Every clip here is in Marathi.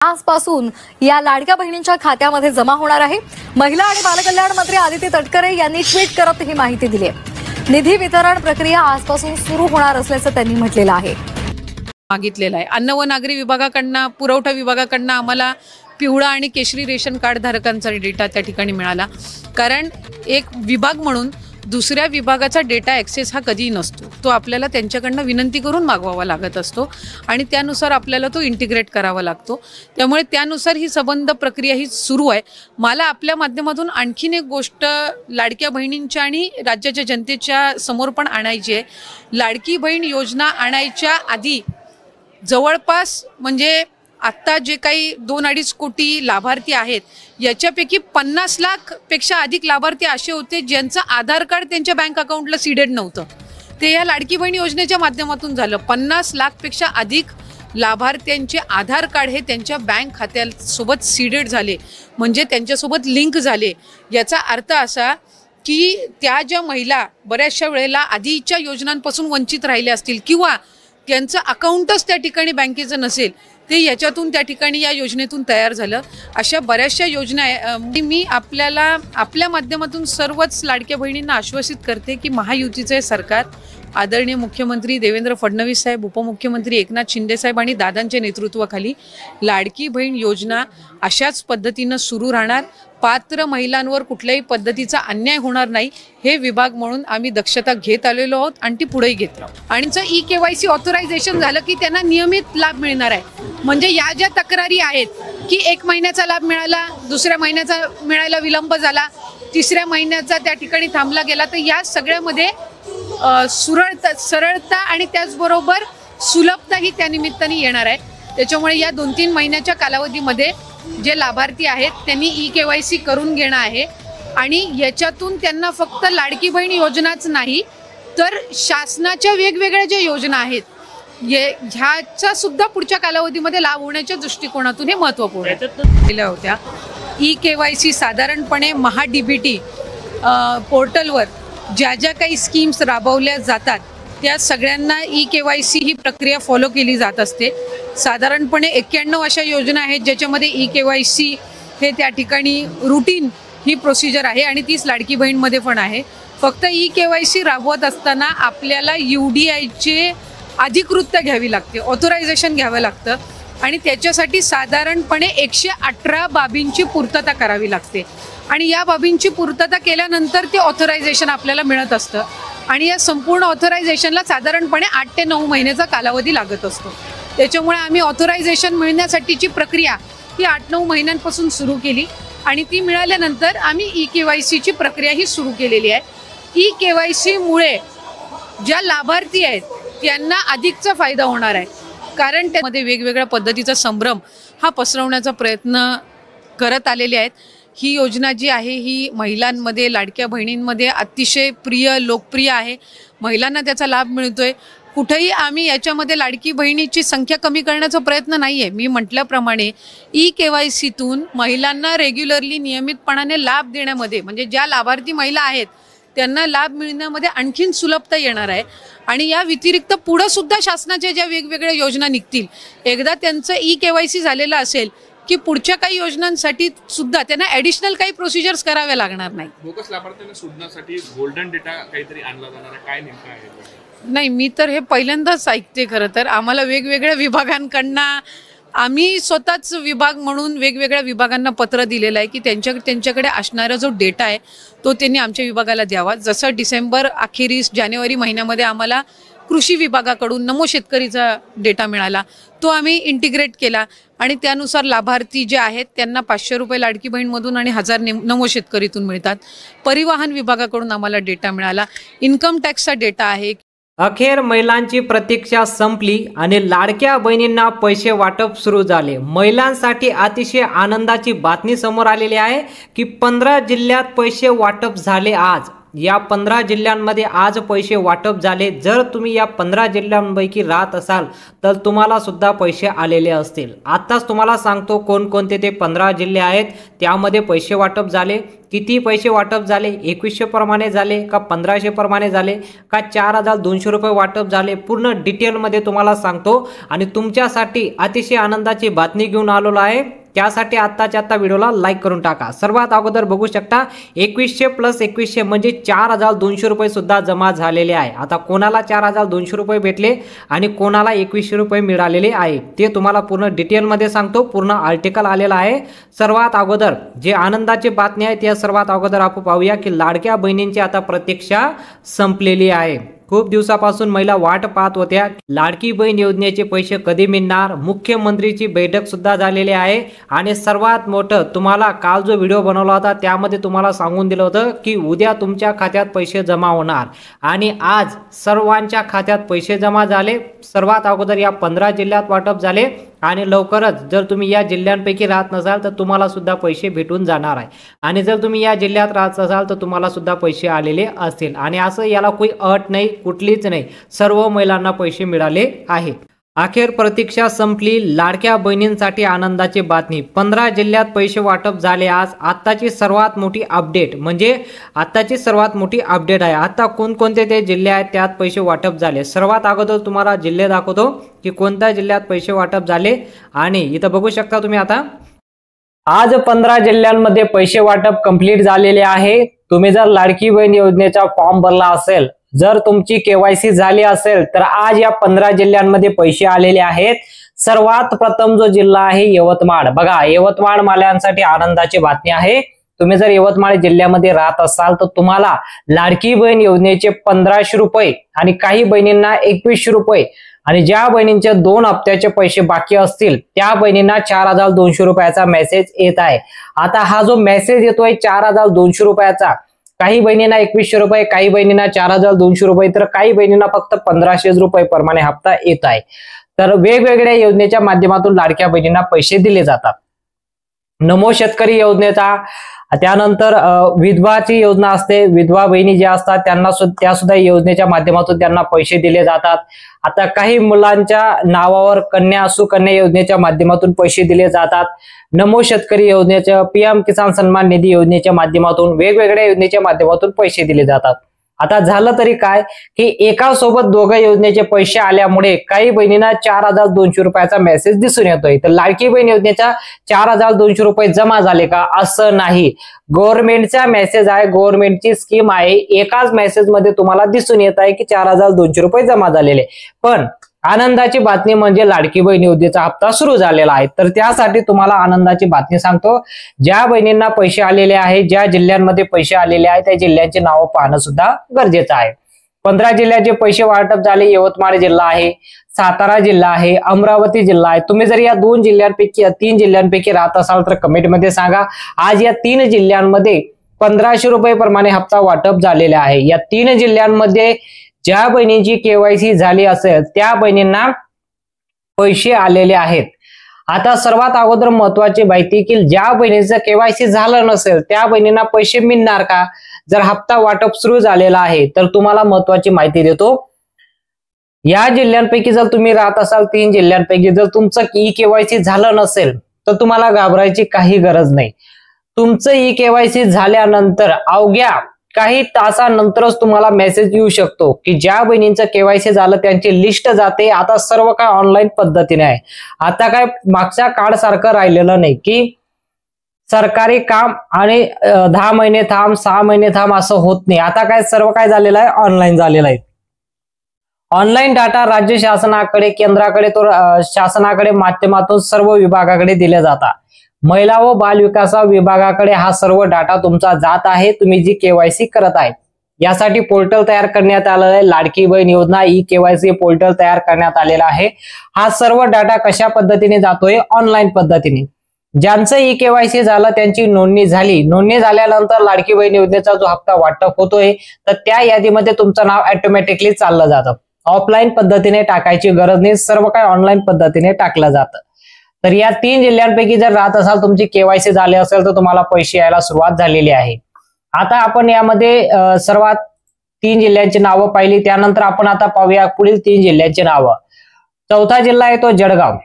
आजपासून या लाडक्या बहिणींच्या खात्यामध्ये जमा होणार आहे। महिला आणि बालकल्याण मंत्री आदिती तटकरे यांनी ट्विट करत ही माहिती दिली आहे। निधी वितरण प्रक्रिया आजपासून सुरू होणार असल्याचं त्यांनी म्हटलेलं आहे। मागितलेला आहे। अन्न व नागरी विभागाकडून पुरवठा विभागाकडून आम्हाला पिवळा आणि केशरी रेशन कार्ड धारकांचा डेटा त्या ठिकाणी मिळाला, कारण एक विभाग म्हणून दुसऱ्या विभागाचा डेटा ॲक्सेस हा कधीही नसतो। तो आपल्याला त्यांच्याकडून विनंती करून मागवावा लागत असतो आणि त्यानुसार आपल्याला तो इंटिग्रेट करावा लागतो। त्यामुळे त्यानुसार ही संबंध प्रक्रिया ही सुरू आहे। मला आपल्या माध्यमातून आणखीन एक गोष्ट लाडक्या बहिणींच्या आणि राज्याच्या जनतेच्या समोर पण आणायची आहे। लाडकी बहीण योजना आणायच्या आधी जवळपास म्हणजे आता जे काही 2-2.5 कोटी लाभार्थी आहेत, याच्यापैकी 50 लाख पेक्षा अधिक लाभार्थी असे होते ज्यांचं आधार कार्ड त्यांच्या बँक अकाउंटला सीडेड नव्हतं। ते या लाडकी बहीण योजनेच्या माध्यमातून झालं। 50 लाख पेक्षा अधिक लाभार्थ्यांचे आधार कार्ड हे त्यांच्या बँक खात्यासोबत सीडेड झाले, म्हणजे त्यांच्यासोबत लिंक झाले। याचा अर्थ असा की त्या ज्या महिला बऱ्याचशा वेळेला आधीच्या योजनांपासून वंचित राहिल्या असतील किंवा त्यांचं अकाउंटच त्या ठिकाणी बँकेचं नसेल, ते याच्यातून त्या ठिकाणी या योजनेतून तयार झालं। अशा बऱ्याचशा योजना मी आपल्या माध्यमातून सर्वच लाडक्या बहिणींना आश्वासित करते की महायुतीचे सरकार आदरणीय मुख्यमंत्री देवेंद्र फडणवीस साहेब, उपमुख्यमंत्री एकनाथ शिंदे साहेब आणि दादांच्या नेतृत्वाखाली लाडकी बहीण योजना अशाच पद्धतीनं सुरू राहणार। पात्र महिलांवर कुठल्याही पद्धतीचा अन्याय होणार नाही, हे विभाग म्हणून आम्ही दक्षता घेत आलेलो आहोत आणि ती पुढेही घेत राहू। आणि KYC ऑथरायझेशन झालं की त्यांना नियमित लाभ मिळणार आहे। म्हणजे या ज्या तक्रारी आहेत की 1 महिन्याचा लाभ मिळाला, दुसऱ्या महिन्याचा मिळायला विलंब झाला, तिसऱ्या महिन्याचा त्या ठिकाणी थांबला गेला, तर या सगळ्यामध्ये सरळता आणि त्याचबरोबर सुलभता ही त्या निमित्ताने येणार आहे। त्याच्यामुळे या 2-3 महिन्याच्या कालावधीमध्ये जे लाभार्थी आहेत त्यांनी KYC करून घेणं आहे आणि याच्यातून त्यांना फक्त लाडकी बहीण योजनाच नाही तर शासनाच्या वेगवेगळ्या ज्या योजना आहेत ह्याचा सुद्धा पुढच्या कालावधीमध्ये लाभ होण्याच्या दृष्टिकोनातून हे महत्त्वपूर्ण केल्या होत्या। KYC साधारणपणे MahaDBT पोर्टलवर ज्या ज्या काही स्कीम्स राबवल्या जातात त्या सगळ्यांना KYC ही प्रक्रिया फॉलो केली जात असते। साधारणपणे 91 अशा योजना आहेत ज्याच्यामध्ये KYC हे त्या ठिकाणी रूटीन ही प्रोसिजर आहे आणि तीच लाडकी बहीणमध्ये पण आहे। फक्त KYC राबवत असताना आपल्याला UDIचे अधिकृतता घ्यावी लागते, ऑथरायझेशन घ्यावं लागतं आणि त्याच्यासाठी साधारणपणे 118 बाबींची पूर्तता करावी लागते आणि या बाबींची पूर्तता केल्यानंतर ते ऑथरायझेशन आपल्याला मिळत असतं आणि या संपूर्ण ऑथरायझेशनला साधारणपणे 8 ते 9 महिन्याचा कालावधी लागत असतो। त्याच्यामुळे आम्ही ऑथरायझेशन मिळण्यासाठीची प्रक्रिया ही 8-9 महिन्यांपासून सुरू केली आणि ती मिळाल्यानंतर आम्ही KYCची प्रक्रिया ही सुरू केलेली आहे। KYC मुळे ज्या लाभार्थी आहेत त्यांना अधिकचा फायदा होणार आहे, कारण त्यामध्ये वेगवेगळ्या पद्धतीचा संभ्रम हा पसरवण्याचा प्रयत्न करत आलेले आहेत। ही योजना जी आहे ही महिलांमध्ये, लाडक्या बहिणींमध्ये अतिशय लोकप्रिय आहे। महिलांना त्याचा लाभ मिळतोय। कुठेही आम्ही याच्यामध्ये लाडकी बहिणीची संख्या कमी करण्याचा प्रयत्न नाही आहे। मी म्हटल्याप्रमाणे KYCतून महिलांना रेग्युलरली नियमितपणाने लाभ देण्यामध्ये, म्हणजे ज्या लाभार्थी महिला आहेत त्यांना लाभ मिळण्यामध्ये आणखीन सुलभता येणार आहे आणि या व्यतिरिक्त पुढे सुद्धा शासनाच्या ज्या वेगवेगळ्या योजना निघतील, एकदा त्यांचं KYC झालेलं असेल की पुढच्या काही योजनांसाठी सुद्धा त्यांना ॲडिशनल काही प्रोसिजर्स कराव्या लागणार नाही। बोगस लाभार्थ्यांना शोधण्यासाठी गोल्डन डेटा काहीतरी आणला जाणार आहे, काय नेमकं आहे? नाही, मी तर हे पहिल्यांदाच ऐकते। खरं तर आम्हाला वेगवेगळ्या विभागांकडनं आम्ही स्वतःच विभाग म्हणून वेगवेगळ्या विभागांना पत्र दिलेलं आहे की त्यांच्याकडे असणारा जो डेटा आहे तो त्यांनी आमच्या विभागाला द्यावा। जसं डिसेंबर अखेरीस जानेवारी महिन्यामध्ये आम्हाला कृषी विभागाकडून नमो शेतकरीचा डेटा मिळाला, तो आम्ही इंटिग्रेट केला आणि त्यानुसार लाभार्थी जे आहेत त्यांना 500 रुपये लाडकी बहीणमधून आणि 1000 नमो शेतकरीतून मिळतात। परिवहन विभागाकडून आम्हाला डेटा मिळाला, इन्कम टॅक्सचा डेटा आहे। अखेर महिलांची प्रतीक्षा संपली आणि लाडक्या बहिणींना पैसे वाटप सुरू झाले। महिलांसाठी अतिशय आनंदाची बातमी समोर आलेली आहे की 15 जिल्ह्यात पैसे वाटप झाले आज। या 15 जिल्ह्यांमध्ये आज पैसे वाटप झाले। जर तुम्ही या 15 जिल्ह्यांपैकी राहत असाल तर तुम्हाला सुद्धा पैसे आलेले असतील। आताच तुम्हाला सांगतो कोणकोणते ते 15 जिल्हे आहेत, त्यामध्ये पैसे वाटप झाले, किती पैसे वाटप झाले, 2100 प्रमाणे झाले का 1500 प्रमाणे झाले का 4200 रुपये वाटप झाले, पूर्ण डिटेलमध्ये तुम्हाला सांगतो। आणि तुमच्यासाठी अतिशय आनंदाची बातमी घेऊन आलेलो आहे, त्यासाठी आत्ताच्या आत्ता व्हिडिओला लाईक करून टाका। सर्वात अगोदर बघू शकता 2100 + 2100 म्हणजे 4200 रुपये सुद्धा जमा झालेले आहे। आता कोणाला 4200 रुपये भेटले आणि कोणाला 2100 रुपये मिळालेले आहे ते तुम्हाला पूर्ण डिटेलमध्ये सांगतो, पूर्ण आर्टिकल आलेला आहे। सर्वात अगोदर जे आनंदाची बातमी आहे त्या सर्वात अगोदर आपण पाहूया की लाडक्या बहिणींची आता प्रतीक्षा संपलेली आहे। खूप दिवसापासून महिला वाट पाहत होत्या लाडकी बहीण योजनेचे पैसे कधी मिळणार। मुख्यमंत्रीची बैठक सुद्धा झालेली आहे आणि सर्वात मोठं तुम्हाला काल जो व्हिडिओ बनवला होता त्यामध्ये तुम्हाला सांगून दिलं होतं की उद्या तुमच्या खात्यात पैसे जमा होणार आणि आज सर्वांच्या खात्यात पैसे जमा झाले। सर्वात अगोदर या 15 जिल्ह्यात वाटप झाले आणि लवकरच जर तुम्ही या जिल्ह्यांपैकी राहत नसाल तर तुम्हाला सुद्धा पैसे भेटून जाणार आहे आणि जर तुम्ही या जिल्ह्यात राहत असाल तर तुम्हाला सुद्धा पैसे आलेले असतील आणि असं याला कोई अट नाही, कुठलीच नाही, सर्व महिलांना पैसे मिळाले आहे। अखेर प्रतीक्षा संपली, लाडक्या बहिणींसाठी आनंदाची बातमी। 15 जिल्ह्यात पैसे वाटप झाले आज। आत्ताची सर्वात मोठी अपडेट म्हणजे आत्ताची सर्वात मोठी अपडेट आहे। आता कोणकोणते ते जिल्हे आहेत त्यात पैसे वाटप झाले। सर्वात अगोदर तुम्हाला जिल्हे दाखवतो की कोणत्या जिल्ह्यात पैसे वाटप झाले आणि इथं बघू शकता तुम्ही आता आज 15 जिल्ह्यांमध्ये पैसे वाटप कंप्लीट झालेले आहे। तुम्ही जर लाडकी बहीण योजनेचा फॉर्म भरला असेल, जर तुमची केवायसी झाली असेल तर आज या 15 जिल्ह्यांमध्ये पैसे आलेले आहेत। सर्वात प्रथम जो जिल्हा आहे यवतमाळ, बघा यवतमाळ माल्यांसाठी आनंदाची बातमी आहे। तुम्ही जर यवतमाळ जिल्ह्यामध्ये राहत असाल तर तुम्हाला लाडकी बहीण योजनेचे 1500 रुपये आणि काही बहिणींना 2100 रुपये आणि ज्या बहिणींचे 2 हप्त्याचे पैसे बाकी असतील त्या बहिणींना 4200 रुपयाचा मेसेज येत आहे। आता हा जो मेसेज येतोय 4200 रुपयाचा, काही बहिणींना 2100 रुपये, काही बहिणींना 4200 रुपये, तर काही बहिणींना फक्त 1500 रुपये प्रमाणे हप्ता येत आहे। तर वेगवेगळ्या योजनेच्या माध्यमातून लाडक्या बहिणींना पैसे दिले जातात। नमो शेतकरी योजनेचा, त्यानंतर विधवाची योजना असते, विधवा बहिणी ज्या असतात त्यांना त्या सुद्धा योजनेच्या माध्यमातून त्यांना पैसे दिले जातात। आता काही मुलांच्या नावावर कन्या सुकन्या योजनेच्या माध्यमातून पैसे दिले जातात। नमो शेतकरी योजनेच्या, PM किसान सन्मान निधी योजनेच्या माध्यमातून, वेगवेगळ्या योजनेच्या माध्यमातून पैसे दिले जातात। आता झालं तरी काय की एका सोबत दोघं योजनेचे पैसे आल्यामुळे काही बहिणींना 4200 रुपयाचा मेसेज दिसून येतोय। तर लाडकी बहीण योजनेचा 4200 रुपये जमा झाले का, असं नाही। गव्हर्नमेंटचा मेसेज आहे, गव्हर्नमेंटची स्कीम आहे, एकाच मेसेज मध्ये तुम्हाला दिसून येत आहे की 4200 रुपये जमा झालेले। पण आनंदाची बातमी म्हणजे लाडकी बहीण योजनेचा हप्ता सुरू झालेला आहे। तर त्यासाठी तुम्हाला आनंदाची बातमी सांगतो, ज्या बहिणींना पैसे आलेले आहे, ज्या जिल्ह्यांमध्ये पैसे आलेले आहेत त्या जिल्ह्यांची नावं पाहणं सुद्धा गरजेचं आहे। 15 जिल्ह्याचे पैसे वाटप झाले। यवतमाळ जिल्हा आहे, सातारा जिल्हा आहे, अमरावती जिल्हा आहे। तुम्ही जर या 2 जिल्ह्यांपैकी 3 जिल्ह्यांपैकी राहत असाल तर कमेंटमध्ये सांगा। आज या 3 जिल्ह्यांमध्ये 1500 रुपये प्रमाणे हप्ता वाटप झालेले आहे। या 3 जिल्ह्यांमध्ये ज्या बहिणींची केवायसी झाली असेल त्या बहिणींना पैसे आलेले आहेत। आता सर्वात अगोदर महत्वाची माहिती की ज्या बहिणीचं केवायसी झालं नसेल त्या बहिणींना पैसे मिळणार का, जर हप्ता वाटप सुरू झालेला आहे तर तुम्हाला महत्वाची माहिती देतो। या जिल्ह्यांपैकी जर तुम्ही राहत असाल 3 जिल्ह्यांपैकी जर तुमचं केवायसी झालं नसेल तर तुम्हाला घाबरायची काही गरज नाही। तुमचं केवायसी झाल्यानंतर अवघ्या काही तासानंतरच तुम्हाला मेसेज येऊ शकतो की ज्या बहिणींचं केवायसी झालं त्यांची लिस्ट जाते। आता सर्व काय ऑनलाईन पद्धतीने आहे। आता काय मागच्या काळ सारखं राहिलेलं नाही की सरकारी काम आणि 10 महिने थांब 6 महिने थांब असं होत नाही। आता काय सर्व काय झालेलं आहे, ऑनलाईन झालेलं आहे। ऑनलाईन डाटा राज्य शासनाकडे, केंद्राकडे, तो शासनाकडे माध्यमातून सर्व विभागाकडे दिले जातात। महिला व बाल विकास विभागाकडे हा सर्व डाटा तुमचा जात आहे, तुम्ही जी केवायसी करत आहे। यासाठी पोर्टल तयार करण्यात आलेला आहे। लाडकी बहीण योजना केवायसी पोर्टल तयार करण्यात आलेला आहे। हा सर्व डाटा कशा पद्धतीने जातोय, ऑनलाईन पद्धतीने। ज्यांचं केवायसी झालं त्यांची नोंदणी झाली, नोंदणी झाल्यानंतर लाडकी बहीण योजनेचा जो हप्ता वाटप होतोय तर त्या यादीमध्ये तुमचं नाव ऑटोमॅटिकली चाललं जातं। ऑफलाईन पद्धतीने टाकायची गरज नाही, सर्व काही ऑनलाईन पद्धतीने टाकलं जातं। तर या 3 जिल्ह्यांपैकी जर राहत असाल तुमची केवायसी झाली असेल तर तुम्हाला पैसे यायला सुरुवात झालेली आहे। आता आपण यामध्ये सर्वात 3 जिल्ह्यांची नावं पाहिली, त्यानंतर आपण आता पाहूया पुढील 3 जिल्ह्यांची नावं. चौथा जिल्हा आहे तो जळगाव.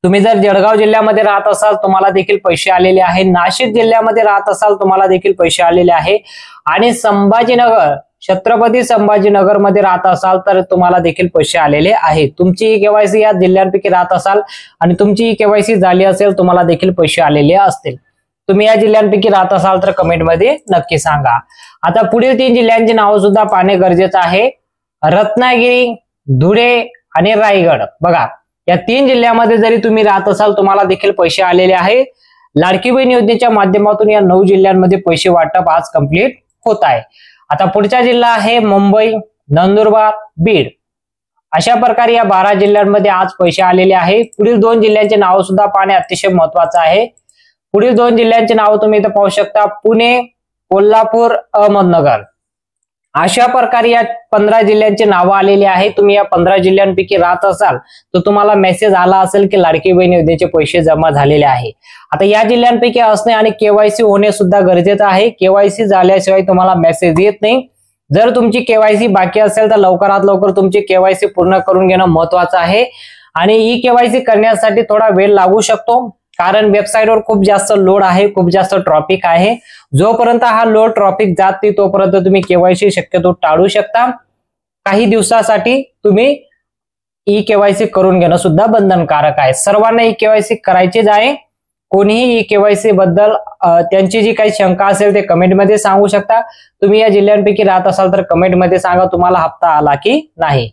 तुम्ही जर जळगाव जिल्ह्यामध्ये राहत असाल तुम्हाला देखील पैसे आलेले आहे. नाशिक जिल्ह्यामध्ये राहत असाल तुम्हाला देखील पैसे आलेले आहे. आणि संभाजीनगर, छत्रपती संभाजीनगर मध्ये राहत असाल तर तुम्हाला देखील पैसे आलेले आहेत. तुमची केवायसी या जिल्ह्यांपैकी राहत असाल आणि तुमची केवायसी झाली असेल तुम्हाला देखील पैसे आलेले असतील. तुम्ही या जिल्ह्यांपैकी राहत असाल तर कमेंटमध्ये नक्की सांगा. आता पुढील 3 जिल्ह्यांची नावं सुद्धा पाहणे गरजेचं आहे. रत्नागिरी, धुळे आणि रायगड. बघा, या 3 जिल्ह्यामध्ये जरी तुम्ही राहत असाल तुम्हाला देखील पैसे आलेले आहे. लाडकी बहीण योजनेच्या माध्यमातून या 9 जिल्ह्यांमध्ये पैसे वाटप आज कंप्लीट होत आहे. आता पुढचा जिल्हा आहे मुंबई, नंदुरबार, बीड. अशा प्रकारे या 12 जिल्ह्यांमध्ये आज पैसे आलेले आहे. पुढील 2 जिल्ह्यांचे नाव सुद्धा पाहणे अतिशय महत्वाचं आहे. पुढील 2 जिल्ह्यांची नावं तुम्ही इथं पाहू शकता, पुणे, कोल्हापूर, अहमदनगर. अशा प्रकारे या 15 जिल्ह्यांची नावं आलेली आहेत. तुम्ही या 15 जिल्ह्यांपैकी राहत असाल तर तुम्हाला मेसेज आला असेल की लाडकी बहीण योजनेचे पैसे जमा झालेले आहे. आता या जिल्ह्यांपैकी असणे आणि केवायसी होणे सुद्धा गरजेचं आहे. केवायसी झाल्याशिवाय तुम्हाला मेसेज येत नाही. जर तुमची केवायसी बाकी असेल तर लवकरात लवकर तुमची केवायसी पूर्ण करून घेणं महत्वाचं आहे. आणि ई केवायसी करण्यासाठी थोडा वेळ लागू शकतो कारण वेबसाईटवर खूप जास्त लोड आहे, खूप जास्त ट्रॉफिक आहे. जोपर्यंत हा लोड ट्रॉफिक जात नाही तोपर्यंत तुम्ही केवायसी शक्यतो टाळू शकता. काही दिवसासाठी तुम्ही ई केवायसी करून घेणं सुद्धा बंधनकारक आहे. सर्वांना ई केवायसी करायचीच आहे. कोणीही ई केवायसी बद्दल त्यांची जी काही शंका असेल ते कमेंटमध्ये सांगू शकता. तुम्ही या जिल्ह्यांपैकी राहत असाल तर कमेंटमध्ये सांगा तुम्हाला हप्ता आला की नाही.